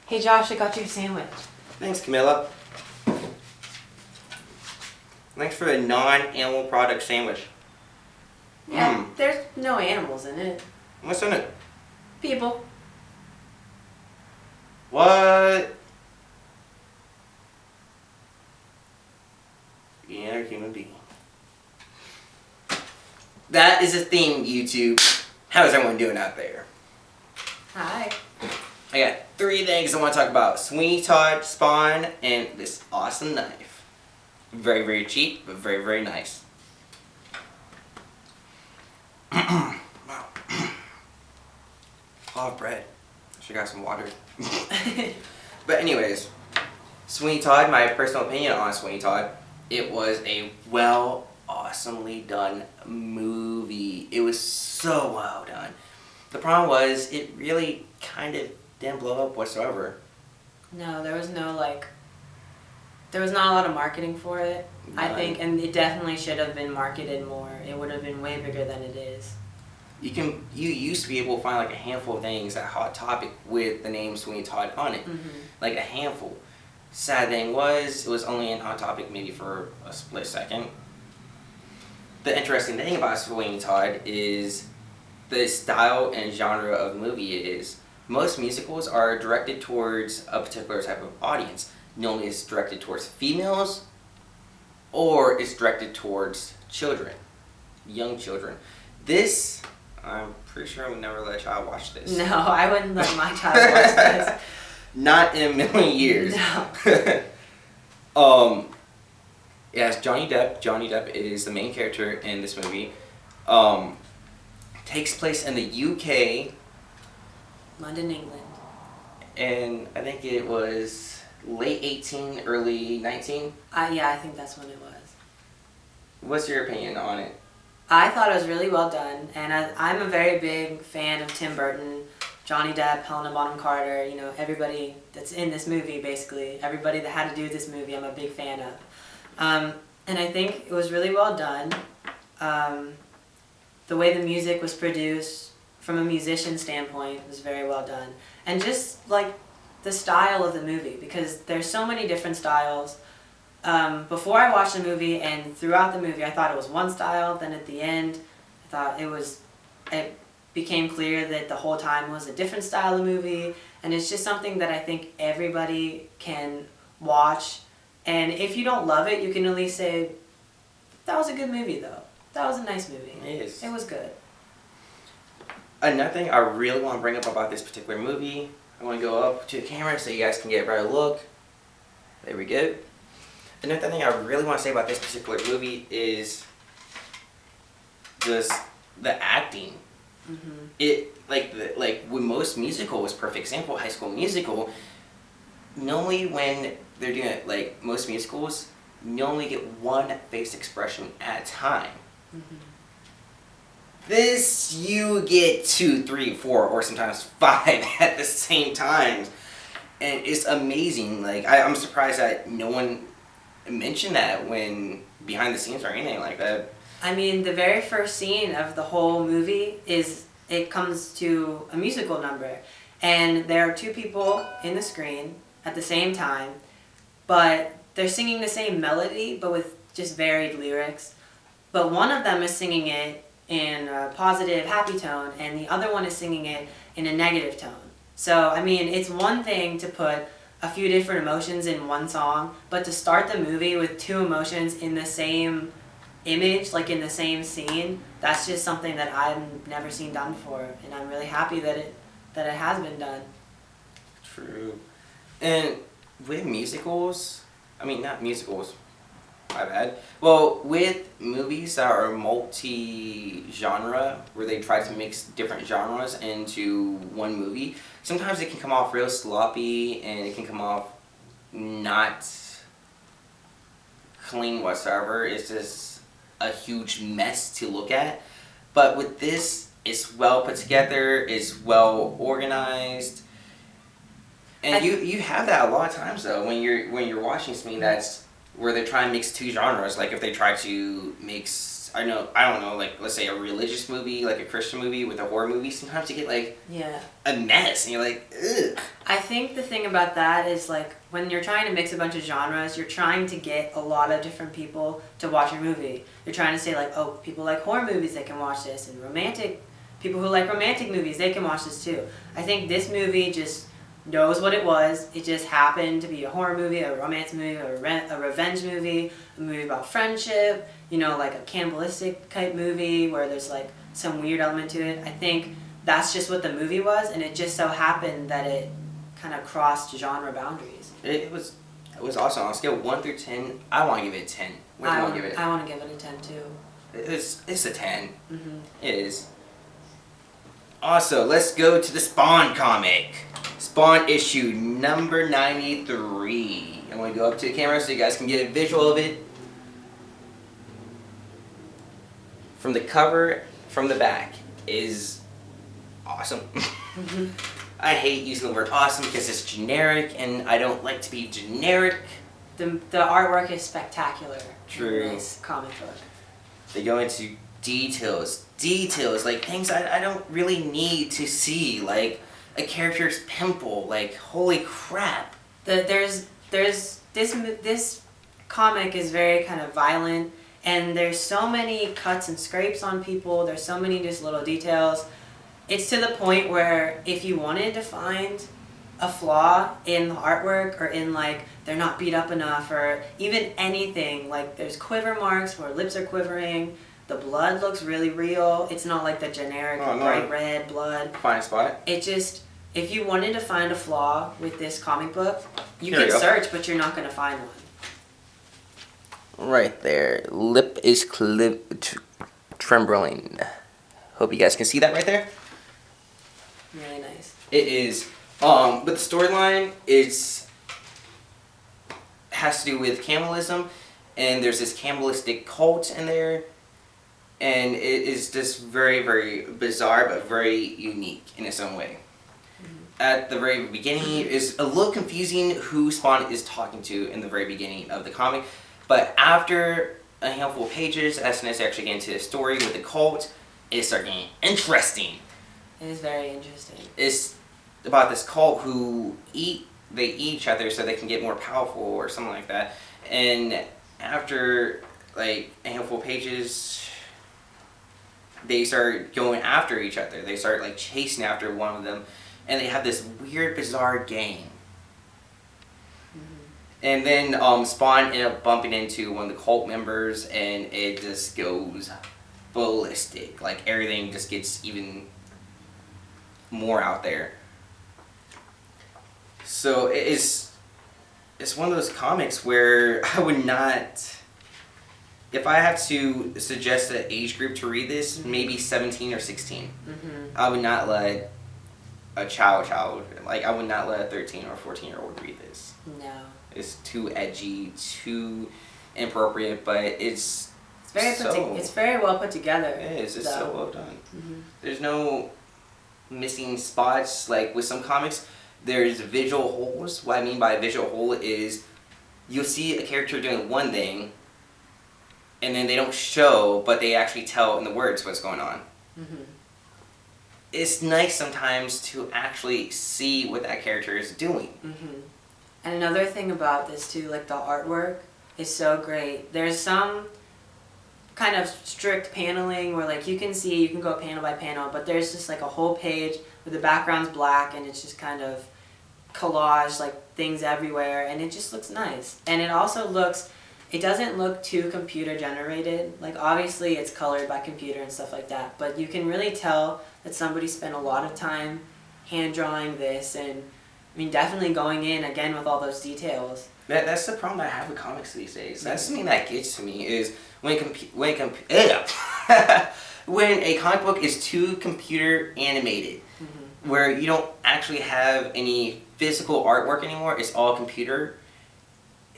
Hey Josh, I got you a sandwich. Thanks, Camilla. Thanks for the non-animal product sandwich. Yeah, there's no animals in it. What's in it? People. What? Yeah, human being. That is a theme, YouTube. How is everyone doing out there? Hi. I got 3 things I want to talk about. Sweeney Todd, Spawn, and this awesome knife. Very, very cheap, but very, very nice. Wow. Lot of bread. Should got some water. But anyways, Sweeney Todd, my personal opinion on Sweeney Todd, it was a awesomely done movie. It was so well done. The problem was, it really kind of didn't blow up whatsoever. No, there was not a lot of marketing for it, I think, and it definitely should have been marketed more. It would have been way bigger than it is. You used to be able to find like a handful of things at Hot Topic with the name Sweeney Todd on it. Mm-hmm. Like a handful. Sad thing was, it was only in Hot Topic maybe for a split second. The interesting thing about Sweeney Todd is the style and genre of movie it is. Most musicals are directed towards a particular type of audience. Normally it's directed towards females, or it's directed towards children, young children. This, I'm pretty sure I would never let a child watch this. No, I wouldn't let my child watch this. Not in a million years. No. Yes, Johnny Depp. Johnny Depp is the main character in this movie. Takes place in the UK. London, England. And I think it was late 18, early 19. Yeah, I think that's when it was. What's your opinion on it? I thought it was really well done, and I'm a very big fan of Tim Burton, Johnny Depp, Helena Bonham Carter, you know, everybody that's in this movie, basically. Everybody that had to do with this movie, I'm a big fan of. And I think it was really well done. The way the music was produced, from a musician standpoint, was very well done. And just, like, the style of the movie, because there's so many different styles. Before I watched the movie and throughout the movie, I thought it was one style. Then at the end, I thought it became clear that the whole time was a different style of movie. And it's just something that I think everybody can watch. And if you don't love it, you can at least say, that was a good movie though. That was a nice movie. It is. It was good. Another thing I really want to bring up about this particular movie, I want to go up to the camera so you guys can get a better look. There we go. Another thing I really want to say about this particular movie is just the acting. Mm-hmm. It like with most musicals, perfect example, High School Musical. Normally when they're doing it, like most musicals, you only get one face expression at a time. Mm-hmm. This you get 2, 3, 4, or sometimes 5 at the same time, and it's amazing. Like I'm surprised that no one mentioned that when behind the scenes or anything like that. I mean, the very first scene of the whole movie it comes to a musical number, and there are 2 people in the screen at the same time, but they're singing the same melody, but with just varied lyrics. But one of them is singing it in a positive, happy tone, and the other one is singing it in a negative tone. So, I mean, it's one thing to put a few different emotions in one song, but to start the movie with 2 emotions in the same image, like in the same scene, that's just something that I've never seen done before, and I'm really happy that it has been done. True. And with musicals, I mean not musicals, my bad. Well, with movies that are multi-genre, where they try to mix different genres into one movie, sometimes it can come off real sloppy and it can come off not clean whatsoever. It's just a huge mess to look at. But with this, it's well put together, it's well organized. And you have that a lot of times though when you're watching something that's where they try and mix 2 genres. Like if they try to mix, I don't know, like let's say a religious movie, like a Christian movie with a horror movie, sometimes you get like Yeah. a mess and you're like, ugh. I think the thing about that is like when you're trying to mix a bunch of genres, you're trying to get a lot of different people to watch your movie. You're trying to say like, oh, people like horror movies, they can watch this, and people who like romantic movies, they can watch this too. I think this movie just knows what it was. It just happened to be a horror movie, a romance movie, a revenge movie, a movie about friendship, like a cannibalistic type movie where there's like some weird element to it. I think that's just what the movie was, and it just so happened that it kind of crossed genre boundaries. It was awesome. On a scale of 1 through 10, I want to give it a 10. What do you want to give it? I want to give it a 10 too. It's a 10. Mm-hmm. It is. Also, let's go to the Spawn comic. Spawn issue number 93. I'm going to go up to the camera so you guys can get a visual of it. From the cover, from the back, is awesome. Mm-hmm. I hate using the word awesome because it's generic, and I don't like to be generic. The artwork is spectacular. True. In this comic book. They go into details, like things I don't really need to see, like a character's pimple, like holy crap. There's this comic is very kind of violent, and there's so many cuts and scrapes on people. There's so many just little details. It's to the point where if you wanted to find a flaw in the artwork or in like they're not beat up enough or even anything, like there's quiver marks where lips are quivering, the blood looks really real. It's not like the generic bright red blood. Find a spot. It just, if you wanted to find a flaw with this comic book, you Here can search, but you're not going to find one. Right there. Lip is trembling. Hope you guys can see that right there. Really nice. It is. But the storyline has to do with cannibalism, and there's this cannibalistic cult in there, and it is just very, very bizarre, but very unique in its own way. Mm-hmm. At the very beginning, it's a little confusing who Spawn is talking to in the very beginning of the comic, but after a handful of pages, as soon as they actually get into the story with the cult, it starts getting interesting. It is very interesting. It's about this cult who eat each other so they can get more powerful or something like that. And after like a handful of pages, they start going after each other. They start like chasing after one of them, and they have this weird, bizarre game. Mm-hmm. And then Spawn ended up bumping into one of the cult members, and it just goes ballistic. Like everything just gets even more out there. So it's one of those comics where I would not, if I had to suggest an age group to read this, mm-hmm. maybe 17 or 16. Mm-hmm. I would not let a child, like I would not let a 13 or 14-year-old read this. No. It's too edgy, too inappropriate, but it's very well put together. It is. It's so well done. Mm-hmm. There's no missing spots. Like with some comics, there's visual holes. What I mean by a visual hole is you'll see a character doing one thing, and then they don't show, but they actually tell in the words what's going on. Mm-hmm. It's nice sometimes to actually see what that character is doing. Mm-hmm. And another thing about this too, like the artwork is so great. There's some kind of strict paneling where like you can go panel by panel, but there's just like a whole page where the background's black and it's just kind of collage, like things everywhere, and it just looks nice. And it also it doesn't look too computer generated. Like obviously it's colored by computer and stuff like that, but you can really tell that somebody spent a lot of time hand drawing this, and I mean definitely going in again with all those details. That's the problem I have with comics these days. That's something that gets to me is when a comic book is too computer animated, mm-hmm. where you don't actually have any physical artwork anymore. It's all computer.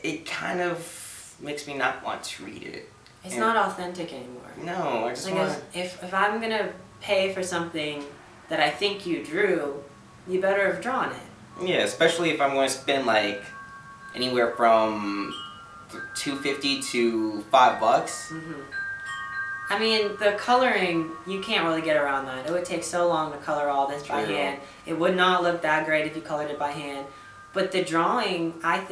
It kind of makes me not want to read it. It's not authentic anymore. No, I just like want. If I'm gonna pay for something that I think you drew, you better have drawn it. Yeah, especially if I'm going to spend like anywhere from $2.50 to $5. Mm-hmm. I mean, the coloring, you can't really get around that. It would take so long to color all this by True. hand. It would not look that great if you colored it by hand. But the drawing, I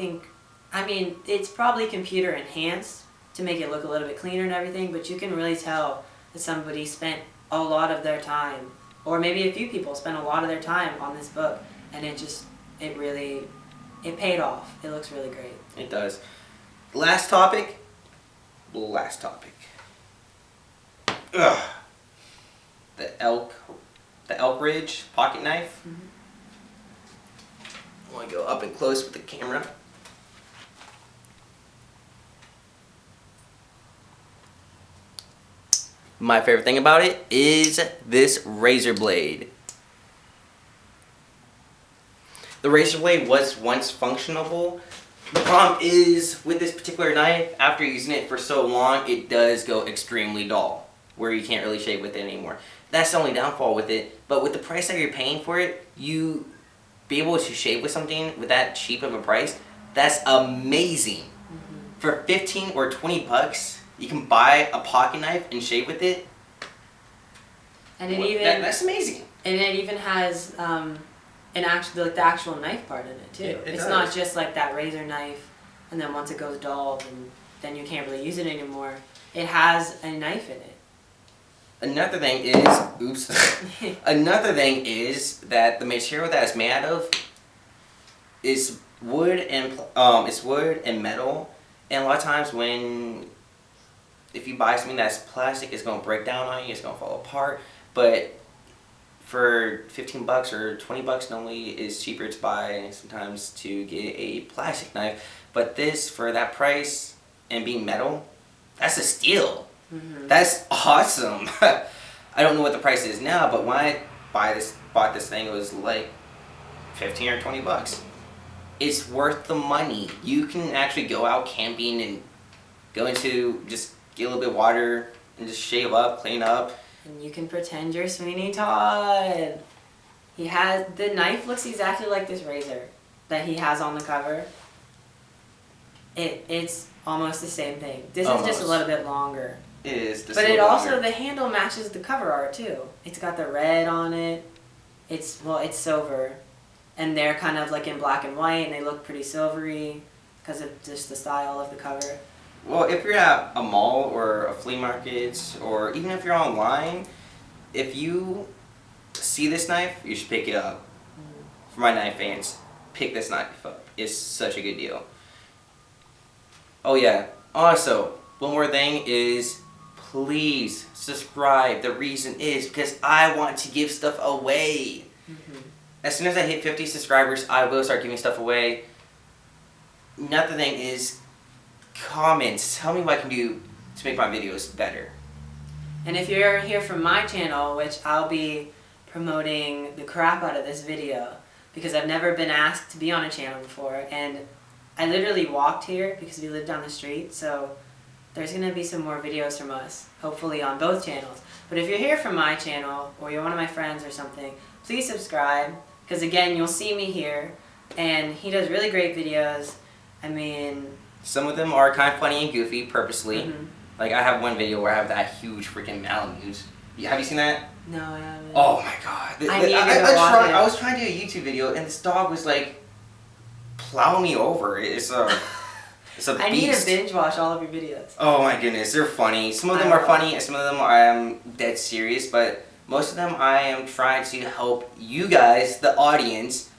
mean, it's probably computer enhanced to make it look a little bit cleaner and everything, but you can really tell that somebody spent a lot of their time, or maybe a few people spent a lot of their time on this book, and it really paid off. It looks really great. It does. Last topic. Ugh. The elk ridge pocket knife. Mm-hmm. I want to go up and close with the camera. My favorite thing about it is this razor blade. The razor blade was once functionable. The problem is, with this particular knife, after using it for so long, it does go extremely dull, where you can't really shave with it anymore. That's the only downfall with it, but with the price that you're paying for it, you be able to shave with something with that cheap of a price, that's amazing. Mm-hmm. For 15 or 20 bucks, you can buy a pocket knife and shave with it. And that's amazing. And it even has the actual knife part in it too. It's not just like that razor knife, and then once it goes dull, then you can't really use it anymore. It has a knife in it. Another thing is that the material that it's made out of is wood and metal, and a lot of times if you buy something that's plastic, it's gonna break down on you, it's gonna fall apart. But for 15 bucks or 20 bucks, normally it's cheaper to buy sometimes to get a plastic knife. But this, for that price and being metal, that's a steal. Mm-hmm. That's awesome. I don't know what the price is now, but when I bought this thing, it was like 15 or 20 bucks. It's worth the money. You can actually go out camping and just get a little bit of water and just shave up, clean up. And you can pretend you're Sweeney Todd. The knife looks exactly like this razor that he has on the cover. It's almost the same thing. This is just a little bit longer. It is. But it also, the handle matches the cover art too. It's got the red on it. It's silver. And they're kind of like in black and white, and they look pretty silvery because of just the style of the cover. Well, if you're at a mall or a flea market, or even if you're online, if you see this knife, you should pick it up. Mm-hmm. For my knife fans, pick this knife up. It's such a good deal. Oh yeah, also, one more thing is, please subscribe. The reason is because I want to give stuff away. Mm-hmm. As soon as I hit 50 subscribers, I will start giving stuff away. Another thing is, comments. Tell me what I can do to make my videos better. And if you're here from my channel, which I'll be promoting the crap out of this video, because I've never been asked to be on a channel before, and I literally walked here because we live down the street, so there's going to be some more videos from us, hopefully on both channels. But if you're here from my channel, or you're one of my friends or something, please subscribe, because again, you'll see me here, and he does really great videos. I mean, some of them are kind of funny and goofy, purposely. Mm-hmm. Like, I have one video where I have that huge freaking Malamute. Have you seen that? No, I haven't. Oh my god. I was trying to do a YouTube video, and this dog was like, plowing me over. It's a beast. I need to binge watch all of your videos. Oh my goodness, they're funny. Some of them are funny, and some of them I am dead serious, but most of them I am trying to help you guys, the audience,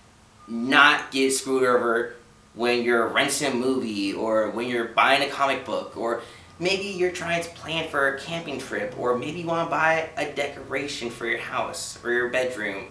not get screwed over when you're renting a movie, or when you're buying a comic book, or maybe you're trying to plan for a camping trip, or maybe you want to buy a decoration for your house or your bedroom.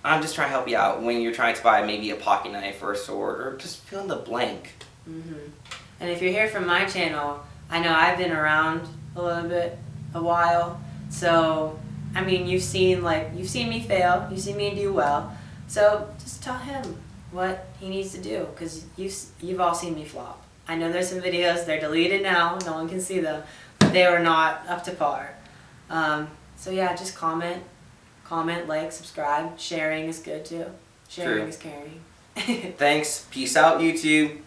I'm just trying to help you out when you're trying to buy maybe a pocket knife or a sword, or just fill in the blank. Mm-hmm. And if you're here from my channel, I know I've been around a while, so I mean, you've seen me fail, you've seen me do well, so just tell him what he needs to do, because you've all seen me flop. I know there's some videos, they're deleted now, no one can see them, but they were not up to par. So yeah, just comment, like, subscribe. Sharing is good too. Sharing is caring. Thanks. Peace out, YouTube.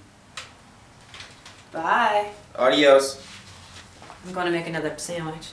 Bye. Adios. I'm going to make another sandwich.